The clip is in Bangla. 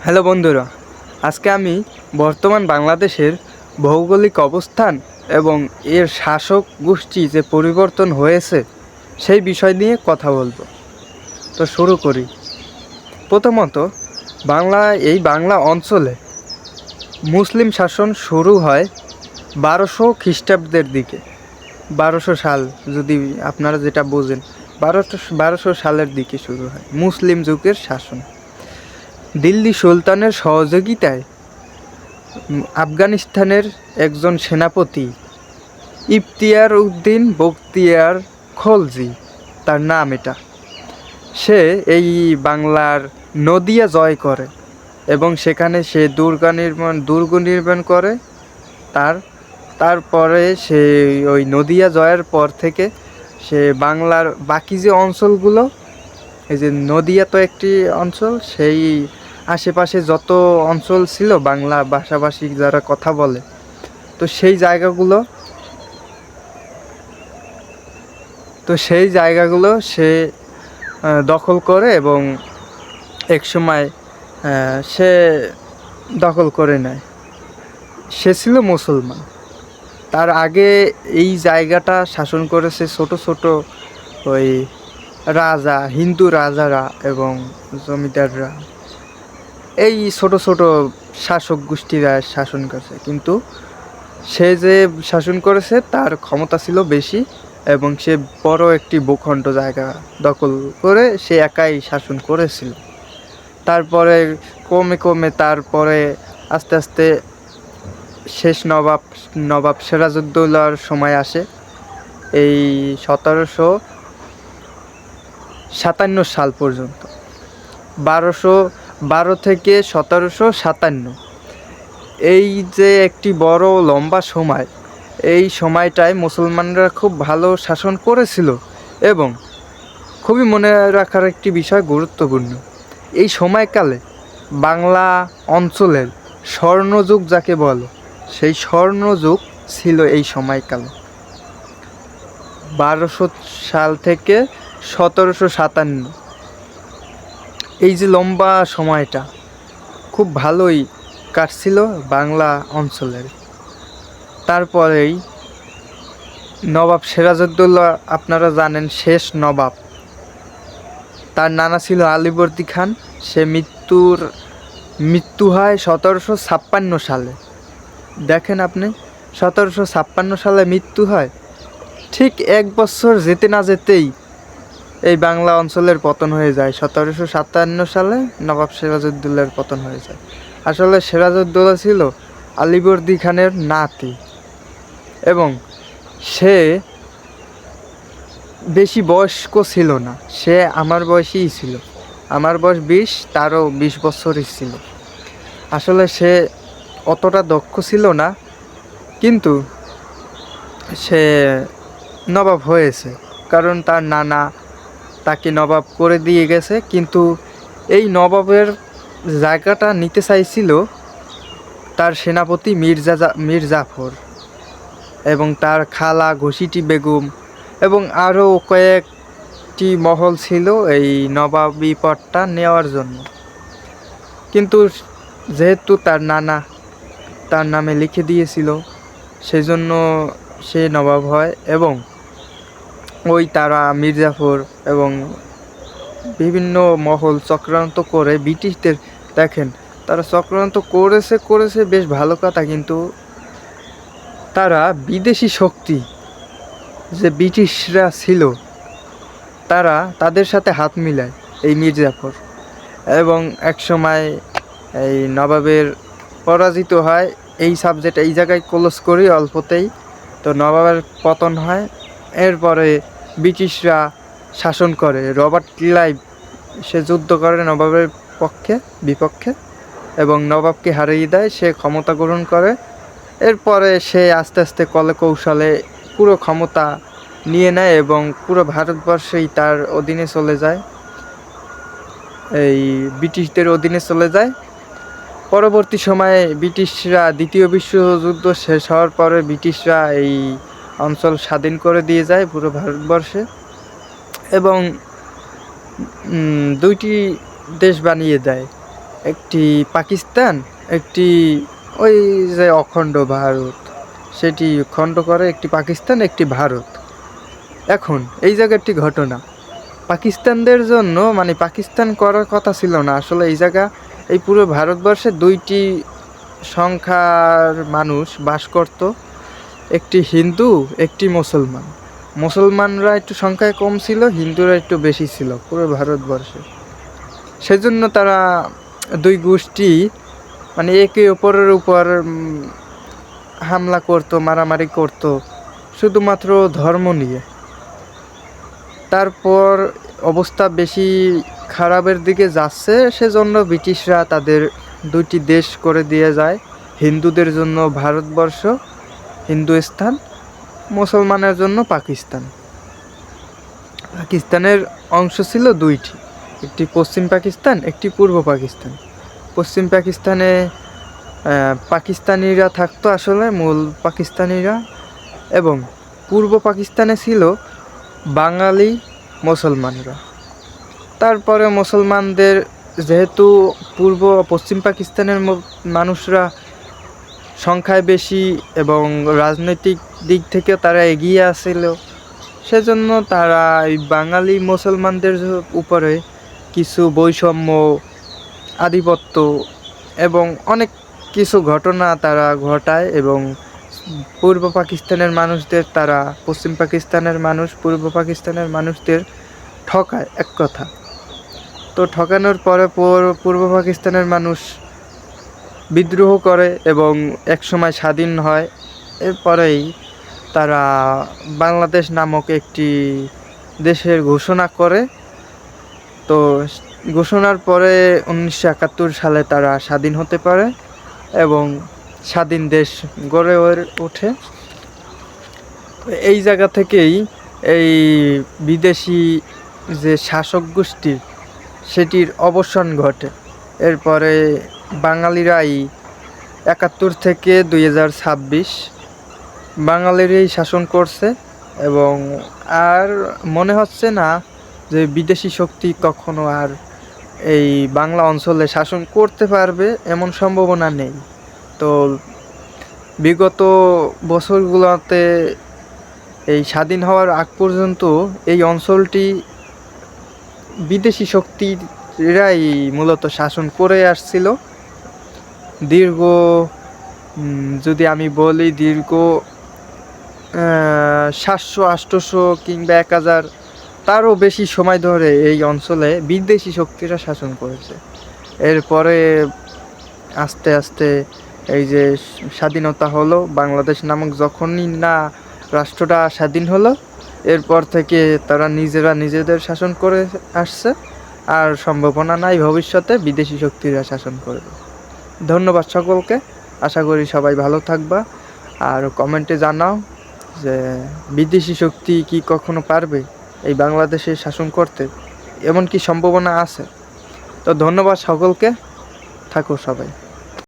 হ্যালো বন্ধুরা, আজকে আমি বর্তমান বাংলাদেশের ভৌগোলিক অবস্থান এবং এর শাসক গোষ্ঠী যে পরিবর্তন হয়েছে সেই বিষয় নিয়ে কথা বলবো। তো শুরু করি। প্রথমত, বাংলা অঞ্চলে মুসলিম শাসন শুরু হয় 1200 খ্রিস্টাব্দের দিকে। 1200 সাল, যদি আপনারা যেটা বোঝেন, 1200 সালের দিকে শুরু হয় মুসলিম যুগের শাসন। দিল্লি সুলতানের সহযোগিতায় আফগানিস্তানের একজন সেনাপতি ইফতিয়ার উদ্দিন বখতিয়ার খলজি, তার নাম এটা, সে এই বাংলার নদিয়া জয় করে এবং সেখানে সে দুর্গ নির্মাণ করে। তারপরে সে ওই নদিয়া জয়ের পর থেকে সে বাংলার বাকি যে অঞ্চলগুলো, এই যে নদিয়া তো একটি অঞ্চল, সেই আশেপাশে যত অঞ্চল ছিল বাংলা ভাষাভাষী যারা কথা বলে, তো সেই জায়গাগুলো সে দখল করে এবং একসময় সে দখল করে নেয়। সে ছিল মুসলমান। তার আগে এই জায়গাটা শাসন করেছে ছোট ছোট ওই হিন্দু রাজারা এবং জমিদাররা, এই ছোট ছোট শাসক গোষ্ঠীরা শাসন করেছে। কিন্তু সে যে শাসন করেছে তার ক্ষমতা ছিল বেশি এবং সে বড় একটি ভূখণ্ড জায়গা দখল করে সে একাই শাসন করেছিল। তারপরে ক্রমে তারপরে আস্তে আস্তে শেষ নবাব সিরাজউদ্দৌলার সময় আসে। এই 1757 সাল পর্যন্ত, 1212 থেকে 1757, এই যে একটি বড় লম্বা সময়, এই সময়টায় মুসলমানরা খুব ভালো শাসন করেছিল। এবং খুবই মনে রাখার একটি বিষয় গুরুত্বপূর্ণ, এই সময়কালে বাংলা অঞ্চলের স্বর্ণযুগ যাকে বলে, সেই স্বর্ণযুগ ছিল এই সময়কালে, 1200 সাল থেকে 1757। এই যে লম্বা সময়টা খুব ভালোই কাটছিল বাংলা অঞ্চলের। তারপরেই নবাব সিরাজউদ্দৌলা, আপনারা জানেন, শেষ নবাব, তার নানা ছিল আলীবর্দী খান। সে মৃত্যু হয় 1756 সালে। দেখেন আপনি, 1756 সালে মৃত্যু হয়, ঠিক এক বছর যেতে না যেতেই এই বাংলা অঞ্চলের পতন হয়ে যায়। 1757 সালে নবাব সিরাজউদ্দৌলার পতন হয়ে যায়। আসলে সিরাজউদ্দৌলা ছিল আলীবর্দী খানের নাতি এবং সে বেশি বয়স্ক ছিল না, সে আমার বয়সীই ছিল। আমার বয়স 20, তারও 20 বছরই ছিল। আসলে সে অতটা দক্ষ ছিল না, কিন্তু সে নবাব হয়েছে কারণ তার নানা তাকে নবাব করে দিয়ে গেছে। কিন্তু এই নবাবের জায়গাটা নিতে চাইছিল তার সেনাপতি মীর জাফর এবং তার খালা ঘসিটি বেগম এবং আরও কয়েকটি মহল ছিল এই নবাবী পদটা নেওয়ার জন্য। কিন্তু যেহেতু তার নানা তার নামে লিখে দিয়েছিল, সেজন্য সে নবাব হয়। এবং তারা মীর জাফর এবং বিভিন্ন মহল চক্রান্ত করে ব্রিটিশদের, দেখেন, তারা চক্রান্ত করেছে বেশ ভালো কথা, কিন্তু তারা বিদেশি শক্তি যে ব্রিটিশরা ছিল তাদের সাথে হাত মিলায় এই মীর জাফর, এবং একসময় এই নবাবের পরাজিত হয়। এই সাবজেক্ট এই জায়গায় ক্লোজ করি অল্পতেই। তো নবাবের পতন হয়, এরপরে ব্রিটিশরা শাসন করে। রবার্ট ক্লাইভ সে যুদ্ধ করে নবাবের বিপক্ষে এবং নবাবকে হারিয়ে দেয়, সে ক্ষমতা গ্রহণ করে। এরপরে সে আস্তে আস্তে কলে কৌশলে পুরো ক্ষমতা নিয়ে নেয় এবং পুরো ভারতবর্ষেই তার অধীনে চলে যায়, এই ব্রিটিশদের অধীনে চলে যায়। পরবর্তী সময়ে ব্রিটিশরা, দ্বিতীয় বিশ্বযুদ্ধ শেষ হওয়ার পরে ব্রিটিশরা এই অঞ্চল স্বাধীন করে দিয়ে যায় পুরো ভারতবর্ষে এবং 2টি দেশ বানিয়ে দেয়, একটি পাকিস্তান, একটি ওই যে অখণ্ড ভারত, সেটি খণ্ড করে একটি পাকিস্তান, একটি ভারত। এখন এই জায়গাটি ঘটনা পাকিস্তানদের জন্য, মানে পাকিস্তান করার কথা ছিল না আসলে। এই জায়গা, এই পুরো ভারতবর্ষে দুইটি সংখ্যার মানুষ বাস করত, একটি হিন্দু, একটি মুসলমান। মুসলমানরা একটু সংখ্যায় কম ছিল, হিন্দুরা একটু বেশি ছিল পুরো ভারতবর্ষে। সেজন্য তারা দুই গোষ্ঠী মানে একে অপরের উপর হামলা করত, মারামারি করত, শুধুমাত্র ধর্ম নিয়ে। তারপর অবস্থা বেশি খারাপের দিকে যাচ্ছে, সেজন্য ব্রিটিশরা তাদের দুইটি দেশ করে দিয়ে যায়। হিন্দুদের জন্য ভারতবর্ষ, হিন্দুস্তান, মুসলমানের জন্য পাকিস্তান। পাকিস্তানের অংশ ছিল দুইটি, একটি পশ্চিম পাকিস্তান, একটি পূর্ব পাকিস্তান। পশ্চিম পাকিস্তানে পাকিস্তানিরা থাকতো, আসলে মূল পাকিস্তানিরা। এবং পূর্ব পাকিস্তানে ছিল বাঙালি মুসলমানরা। তারপরে মুসলমানদের, যেহেতু পূর্ব পশ্চিম পাকিস্তানের মানুষরা সংখ্যায় বেশি এবং রাজনৈতিক দিক থেকে তারা এগিয়ে আসছিল, সেজন্য তারা এই বাঙালি মুসলমানদের উপরে কিছু বৈষম্য, আধিপত্য এবং অনেক কিছু ঘটনা তারা ঘটায়। এবং পূর্ব পাকিস্তানের মানুষদের, তারা পশ্চিম পাকিস্তানের মানুষ পূর্ব পাকিস্তানের মানুষদের ঠকায়, এক কথা। তো ঠকানোর পরে পূর্ব পাকিস্তানের মানুষ বিদ্রোহ করে এবং একসময় স্বাধীন হয়। এরপরেই তারা বাংলাদেশ নামক একটি দেশের ঘোষণা করে। তো ঘোষণার পরে 1971 সালে তারা স্বাধীন হতে পারে এবং স্বাধীন দেশ গড়ে ওঠে। এই জায়গা থেকেই এই বিদেশি যে শাসক গোষ্ঠী, সেটির অবসান ঘটে। এরপরে বাঙালিরাই 71 থেকে 2026 বাঙালিরাই শাসন করছে। এবং আর মনে হচ্ছে না যে বিদেশি শক্তি কখনো আর এই বাংলা অঞ্চলে শাসন করতে পারবে, এমন সম্ভাবনা নেই। তো বিগত বছরগুলোতে এই স্বাধীন হওয়ার আগ পর্যন্ত এই অঞ্চলটি বিদেশি শক্তিরাই মূলত শাসন করে আসছিল। দীর্ঘ, যদি আমি বলি, দীর্ঘ 700-800 কিংবা 1000 তারও বেশি সময় ধরে এই অঞ্চলে বিদেশি শক্তিরা শাসন করেছে। এরপরে আস্তে আস্তে এই যে স্বাধীনতা হলো, বাংলাদেশ নামক যখনই না রাষ্ট্রটা স্বাধীন হলো, এরপর থেকে তারা নিজেরা নিজেদের শাসন করে আসছে। আর সম্ভাবনা নাই ভবিষ্যতে বিদেশি শক্তিরা শাসন করবে। ধন্যবাদ সকলকে, আশা করি সবাই ভালো থাকবা। আর কমেন্টে জানাও যে বিদেশি শক্তি কি কখনো পারবে এই বাংলাদেশে শাসন করতে, এমন কি সম্ভাবনা আছে? তো ধন্যবাদ সকলকে, থাকো সবাই।